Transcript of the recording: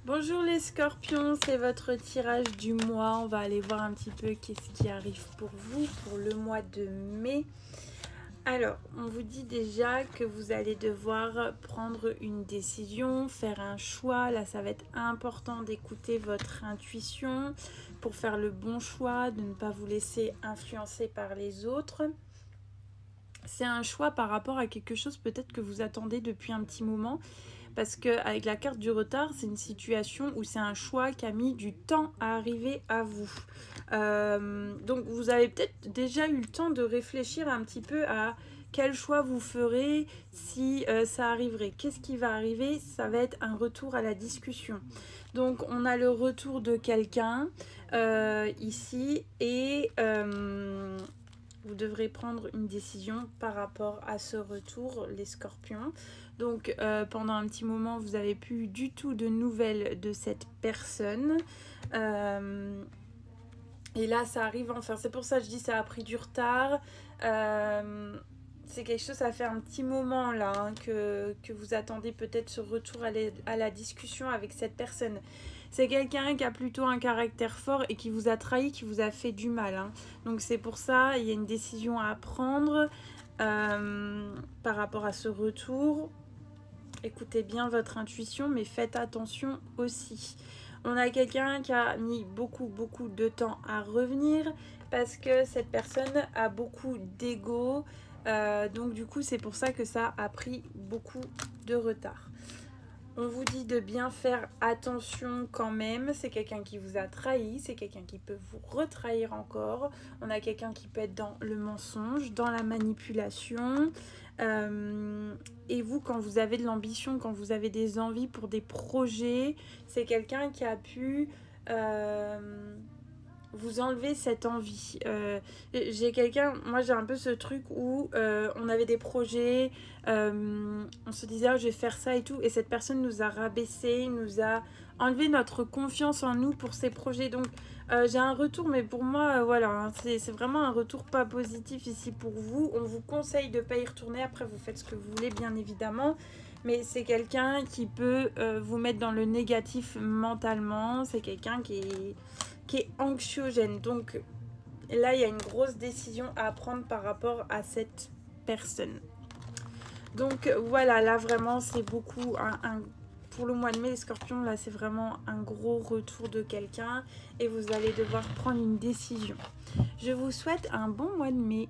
Bonjour les scorpions, c'est votre tirage du mois. On va aller voir un petit peu qu'est-ce qui arrive pour vous pour le mois de mai. Alors, on vous dit déjà que vous allez devoir prendre une décision, faire un choix. Là, ça va être important d'écouter votre intuition pour faire le bon choix, de ne pas vous laisser influencer par les autres. C'est un choix par rapport à quelque chose peut-être que vous attendez depuis un petit moment. Parce qu'avec la carte du retard, c'est une situation où c'est un choix qui a mis du temps à arriver à vous. Donc vous avez peut-être déjà eu le temps de réfléchir un petit peu à quel choix vous ferez si ça arriverait. Qu'est-ce qui va arriver? Ça va être un retour à la discussion. Donc on a le retour de quelqu'un ici et vous devrez prendre une décision par rapport à ce retour, les scorpions. Donc pendant un petit moment, vous n'avez plus du tout de nouvelles de cette personne. Et là, ça arrive enfin. C'est pour ça que je dis ça a pris du retard. C'est quelque chose, ça fait un petit moment là hein, que vous attendez peut-être ce retour à la discussion avec cette personne. C'est quelqu'un qui a plutôt un caractère fort et qui vous a trahi, qui vous a fait du mal. Hein. Donc c'est pour ça, il y a une décision à prendre par rapport à ce retour. Écoutez bien votre intuition, mais faites attention aussi. On a quelqu'un qui a mis beaucoup de temps à revenir parce que cette personne a beaucoup d'ego. Donc du coup, c'est pour ça que ça a pris beaucoup de retard. On vous dit de bien faire attention quand même. C'est quelqu'un qui vous a trahi, c'est quelqu'un qui peut vous retrahir encore. On a quelqu'un qui peut être dans le mensonge, dans la manipulation. Et vous, quand vous avez de l'ambition, quand vous avez des envies pour des projets, c'est quelqu'un qui a pu vous enlever cette envie. J'ai quelqu'un, moi j'ai un peu ce truc où on avait des projets, on se disait je vais faire ça et tout, et cette personne nous a rabaissé, nous a enlevé notre confiance en nous pour ces projets. Donc j'ai un retour, mais pour moi voilà, hein, c'est vraiment un retour pas positif ici pour vous. On vous conseille de ne pas y retourner, après vous faites ce que vous voulez bien évidemment. Mais c'est quelqu'un qui peut vous mettre dans le négatif mentalement, c'est quelqu'un qui est anxiogène. Donc là, il y a une grosse décision à prendre par rapport à cette personne. Donc voilà, là vraiment, c'est beaucoup pour le mois de mai, les scorpions, là, c'est vraiment un gros retour de quelqu'un et vous allez devoir prendre une décision. Je vous souhaite un bon mois de mai.